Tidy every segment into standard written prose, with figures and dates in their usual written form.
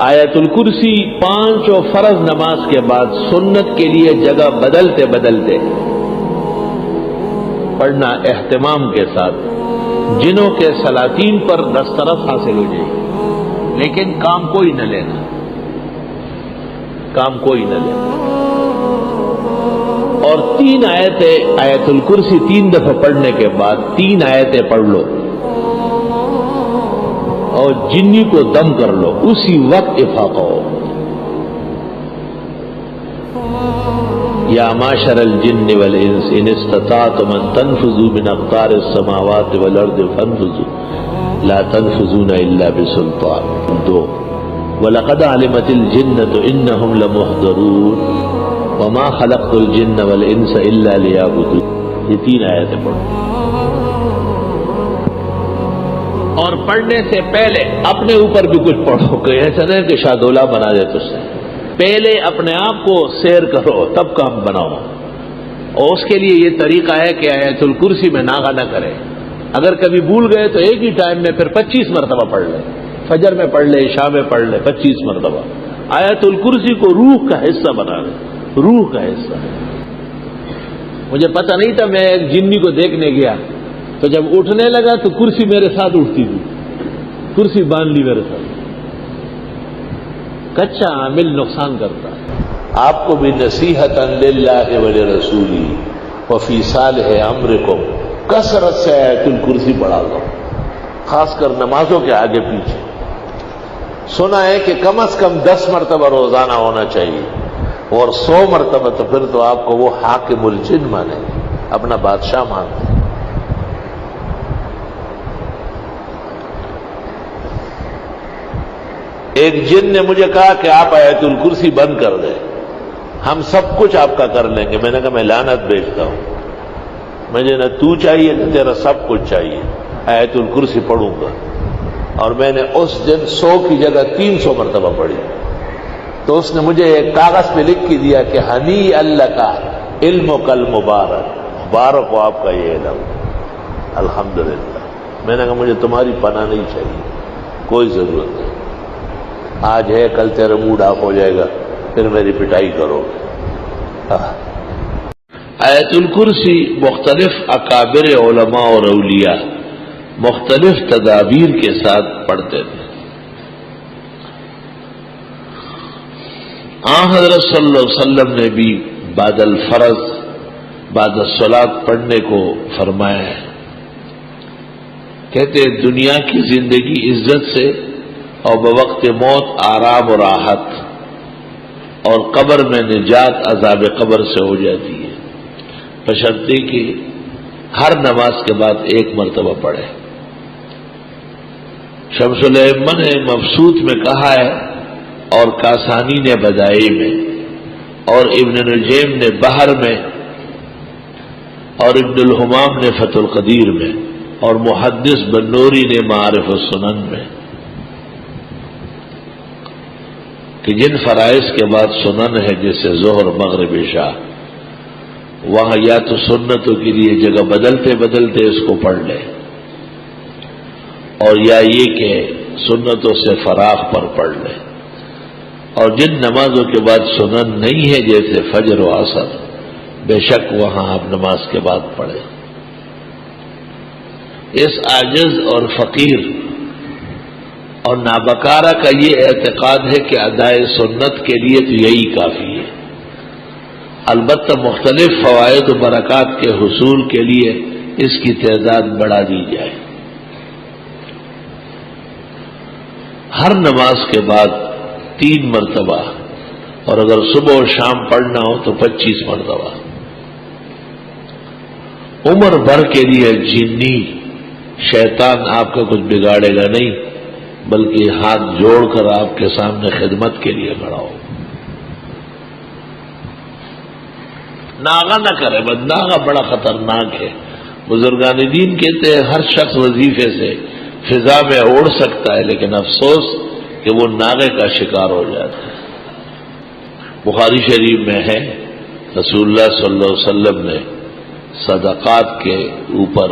آیت الکرسی 5 فرض نماز کے بعد سنت کے لیے جگہ بدلتے بدلتے پڑھنا اہتمام کے ساتھ، جنوں کے سلاطین پر دسترس حاصل ہو جائے، لیکن کام کوئی نہ لینا، کام کوئی نہ لینا۔ اور 3 آیتیں آیت الکرسی 3 دفعہ پڑھنے کے بعد 3 آیتیں پڑھ لو اور جنی کو دم کر لو، اسی وقت افاقہ ہو۔ یا معشر الجن والانس ان استطعتم ان تنفذوا من اقطار السماوات والارض فانفذوا لا تنفذون الا بسلطان۔ 2 وَلَقَدْ عَلِمَتِ الْجِنَّةُ إِنَّهُمْ لَمُحْضَرُونَ وَمَا خَلَقْتُ الْجِنَّ وَالْإِنسَ إِلَّا لِيَعْبُدُونِ۔ یہ 3 آیتیں پڑھو، اور پڑھنے سے پہلے اپنے اوپر بھی کچھ پڑھو، کہ ایسا نہیں کہ شادولہ بنا دے تجھ سے۔ پہلے اپنے آپ کو سیر کرو تب کام بناؤ، اور اس کے لیے یہ طریقہ ہے کہ آیت الکرسی میں ناغہ نہ کرے۔ اگر کبھی بھول گئے تو ایک ہی ٹائم میں پھر 25 مرتبہ پڑھ لیں، فجر میں پڑھ لے، عشاء میں پڑھ لے 25 مرتبہ۔ آیت الکرسی کو روح کا حصہ بنا لے، روح کا حصہ۔ مجھے پتہ نہیں تھا، میں ایک جنی کو دیکھنے گیا تو جب اٹھنے لگا تو کرسی میرے ساتھ اٹھتی تھی، کرسی باندھ لی میرے ساتھ۔ کچا عامل نقصان کرتا ہے۔ آپ کو بھی نصیحتاً للہ ولرسولہ وفی صالح امرکم، کثرت سے آیت الکرسی پڑھا لو، خاص کر نمازوں کے آگے پیچھے۔ سنا ہے کہ کم از کم 10 مرتبہ روزانہ ہونا چاہیے، اور 100 مرتبہ تو پھر تو آپ کو وہ حاکم الجن مانے، اپنا بادشاہ مانتے ہیں۔ ایک جن نے مجھے کہا کہ آپ آیت الکرسی بند کر دیں، ہم سب کچھ آپ کا کر لیں گے۔ میں نے کہا میں لعنت بھیجتا ہوں، مجھے نہ تو چاہیے نہ تیرا سب کچھ چاہیے، آیت الکرسی پڑھوں گا۔ اور میں نے اس دن 100 کی جگہ 300 مرتبہ پڑھی۔ تو اس نے مجھے ایک کاغذ پہ لکھ کے دیا کہ ہنی اللہ کا علم و کل مبارک، مبارک ہو آپ کا یہ علم، الحمدللہ۔ میں نے کہا مجھے تمہاری پناہ نہیں چاہیے، کوئی ضرورت نہیں، آج ہے کل تیرا موڈ آف ہو جائے گا، پھر میری پٹائی کرو گے۔ آیت الکرسی مختلف اکابر علماء اور اولیاء مختلف تدابیر کے ساتھ پڑھتے تھے۔ حضرت صلی اللہ علیہ وسلم نے بھی بعد الفرض، بعد الصلاۃ پڑھنے کو فرمایا ہے۔ کہتے ہیں دنیا کی زندگی عزت سے اور بوقت موت آرام و راحت، اور قبر میں نجات عذاب قبر سے ہو جاتی ہے، بشرطے کہ ہر نماز کے بعد 1 مرتبہ پڑھے۔ شمس الائمہ نے مبسوط میں کہا ہے، اور کاسانی نے بدائی میں، اور ابن نجیم نے بحر میں، اور ابن الحمام نے فتح القدیر میں، اور محدث بنوری نے معارف السنن میں، کہ جن فرائض کے بعد سنن ہے جیسے ظہر مغرب عشاء، وہاں یا تو سنتوں کے لیے جگہ بدلتے بدلتے اس کو پڑھ لے، اور یا یہ کہ سنتوں سے فراغ پر پڑھ لے۔ اور جن نمازوں کے بعد سنن نہیں ہے جیسے فجر و عصر، بے شک وہاں آپ نماز کے بعد پڑھیں۔ اس عاجز اور فقیر اور نابکارہ کا یہ اعتقاد ہے کہ ادائے سنت کے لیے تو یہی کافی ہے، البتہ مختلف فوائد و برکات کے حصول کے لیے اس کی تعداد بڑھا دی جائے۔ ہر نماز کے بعد 3 مرتبہ، اور اگر صبح اور شام پڑھنا ہو تو 25 مرتبہ۔ عمر بھر کے لیے جنی شیطان آپ کا کچھ بگاڑے گا نہیں، بلکہ ہاتھ جوڑ کر آپ کے سامنے خدمت کے لیے کھڑا ہو۔ ناغہ نہ کرے، بس ناغہ بڑا خطرناک ہے۔ بزرگان دین کہتے ہیں ہر شخص وظیفے سے فضا میں اڑ سکتا ہے، لیکن افسوس کہ وہ ناغے کا شکار ہو جاتا ہے۔ بخاری شریف میں ہے رسول اللہ صلی اللہ علیہ وسلم نے صدقات کے اوپر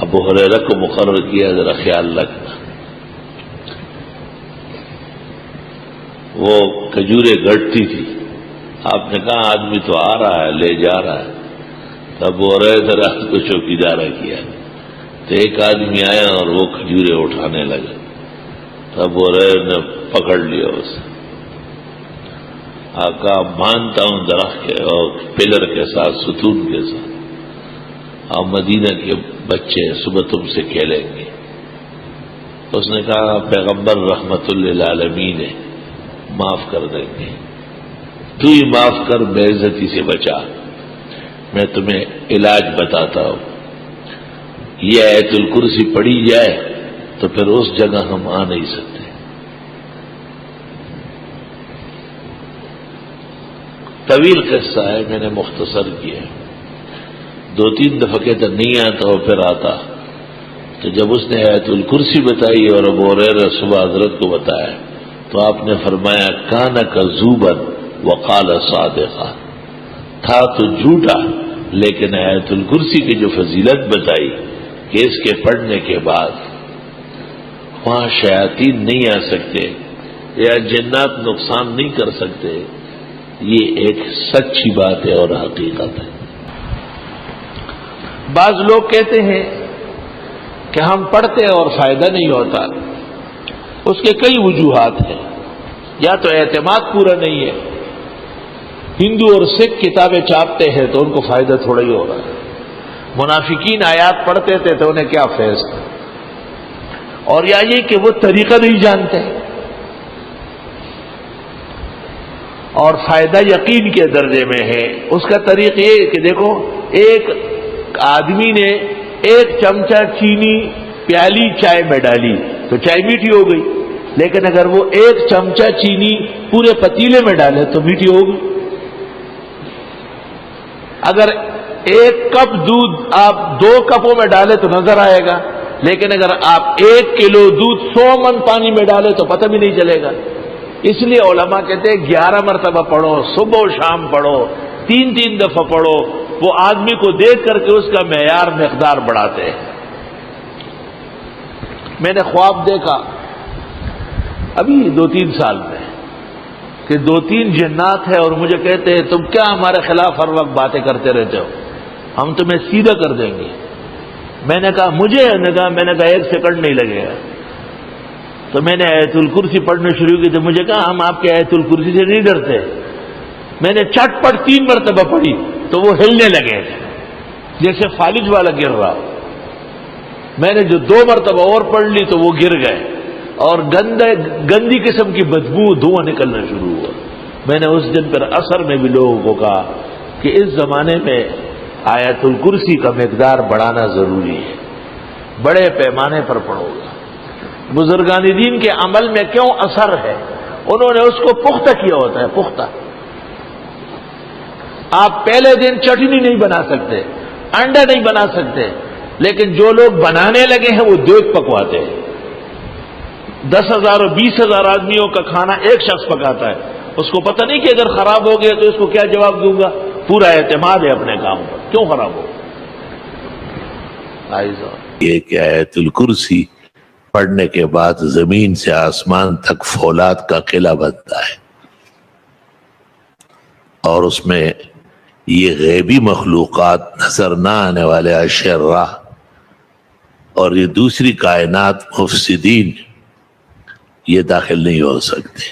ابو ہریرہ کو مقرر کیا، ذرا خیال رکھنا۔ وہ کھجوریں گھٹتی تھی. آپ نے کہا آدمی تو آ رہا ہے، لے جا رہا ہے. تب وہ رہے تھے رات کو چوکیدارہ کیا تو ایک آدمی آیا اور وہ کھجوریں اٹھانے لگا. تب وہ رہے نے پکڑ لیا اسے. آقا مانتا ہوں درخت کے اور پلر کے ساتھ، ستون کے ساتھ، اور مدینہ کے بچے صبح تم سے کھیلیں گے. اس نے کہا پیغمبر رحمت للعالمین ہے، معاف کر دیں گے. تو ہی معاف کر، بے عزتی سے بچا. میں تمہیں علاج بتاتا ہوں. یہ آیت الکرسی پڑھی جائے تو پھر اس جگہ ہم آ نہیں سکتے. طویل قصہ ہے، میں نے مختصر کیا. 2-3 دفعہ کہتا نہیں آتا اور پھر آتا. تو جب اس نے آیت الکرسی بتائی اور ابو ہریرہ صبح حضرت کو بتایا تو آپ نے فرمایا کان کذوبا وقال صادقا، تھا تو جھوٹا لیکن آیت الکرسی کی جو فضیلت بتائی کہ اس کے پڑھنے کے بعد وہاں شیاطین نہیں آ سکتے یا جنات نقصان نہیں کر سکتے، یہ ایک سچی بات ہے اور حقیقت ہے. بعض لوگ کہتے ہیں کہ ہم پڑھتے اور فائدہ نہیں ہوتا. اس کے کئی وجوہات ہیں. یا تو اعتماد پورا نہیں ہے. ہندو اور سکھ کتابیں چھاپتے ہیں تو ان کو فائدہ تھوڑا ہی ہو رہا ہے. منافقین آیات پڑھتے تھے تو انہیں کیا فیض تھا. اور یا یہ کہ وہ طریقہ نہیں جانتے اور فائدہ یقین کے درجے میں ہے. اس کا طریقہ یہ کہ دیکھو، ایک آدمی نے 1 چمچہ چینی پیالی چائے میں ڈالی تو چائے میٹھی ہو گئی. لیکن اگر وہ 1 چمچہ چینی پورے پتیلے میں ڈالے تو میٹھی ہوگی. اگر 1 کپ دودھ آپ 2 کپوں میں ڈالے تو نظر آئے گا، لیکن اگر آپ 1 کلو دودھ 100 من پانی میں ڈالے تو پتہ بھی نہیں چلے گا. اس لیے علماء کہتے ہیں 11 مرتبہ پڑھو، صبح و شام پڑھو، 3 دفعہ پڑھو. وہ آدمی کو دیکھ کر کے اس کا معیار مقدار بڑھاتے ہیں. میں نے خواب دیکھا ابھی 2-3 سال میں کہ 2-3 جنات ہیں اور مجھے کہتے ہیں تم کیا ہمارے خلاف ہر وقت باتیں کرتے رہتے ہو، ہم تمہیں سیدھا کر دیں گے. میں نے کہا مجھے میں نے کہا 1 سیکنڈ نہیں لگے گا. تو میں نے آیت الکرسی پڑھنا شروع کی تو مجھے کہا ہم آپ کے آیت الکرسی سے نہیں ڈرتے. میں نے چٹ پٹ 3 مرتبہ پڑھی تو وہ ہلنے لگے جیسے فالج والا گر رہا. میں نے جو 2 مرتبہ اور پڑھ لی تو وہ گر گئے اور گندی قسم کی بدبو دھواں نکلنا شروع ہوا. میں نے اس دن پر اثر میں بھی لوگوں کو کہا کہ اس زمانے میں آیت الکرسی کا مقدار بڑھانا ضروری ہے، بڑے پیمانے پر پڑھو گا. بزرگان دین کے عمل میں کیوں اثر ہے؟ انہوں نے اس کو پختہ کیا ہوتا ہے. پختہ آپ پہلے دن چٹنی نہیں بنا سکتے، انڈا نہیں بنا سکتے، لیکن جو لوگ بنانے لگے ہیں وہ دیگ پکواتے ہیں. 10,000 اور 20,000 آدمیوں کا کھانا ایک شخص پکاتا ہے. اس کو پتہ نہیں کہ اگر خراب ہو گیا تو اس کو کیا جواب دوں گا. پورا اعتماد ہے اپنے کام پر، کیوں خراب ہو. یہ کہ آیت الکرسی پڑھنے کے بعد زمین سے آسمان تک فولاد کا قلعہ بنتا ہے اور اس میں یہ غیبی مخلوقات، نظر نہ آنے والے اشرار اور یہ دوسری کائنات مفسدین یہ داخل نہیں ہو سکتے.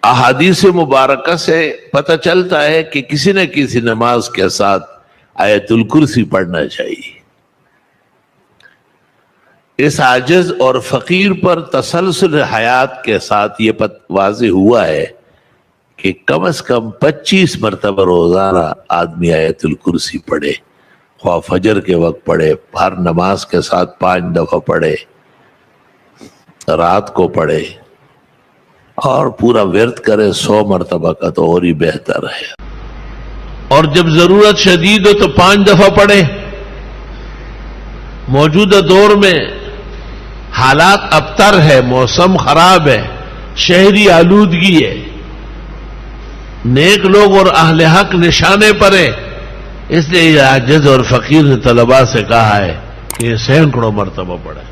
احادیث مبارکہ سے پتہ چلتا ہے کہ کسی نہ کسی نماز کے ساتھ آیت الکرسی پڑھنا چاہیے. اس عاجز اور فقیر پر تسلسل حیات کے ساتھ یہ واضح ہوا ہے کہ کم از کم 25 مرتبہ روزانہ آدمی آیت الکرسی پڑھے، خواہ فجر کے وقت پڑھے، ہر نماز کے ساتھ 5 دفعہ پڑھے، رات کو پڑھے اور پورا ورد کرے 100 مرتبہ کا تو اور ہی بہتر ہے. اور جب ضرورت شدید ہو تو 5 دفعہ پڑھے. موجودہ دور میں حالات ابتر ہے، موسم خراب ہے، شہری آلودگی ہے، نیک لوگ اور اہل حق نشانے پر ہے. اس لیے یہ عاجز اور فقیر طلباء سے کہا ہے کہ 100 مرتبہ پڑھے،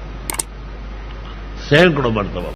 100 مرتبہ.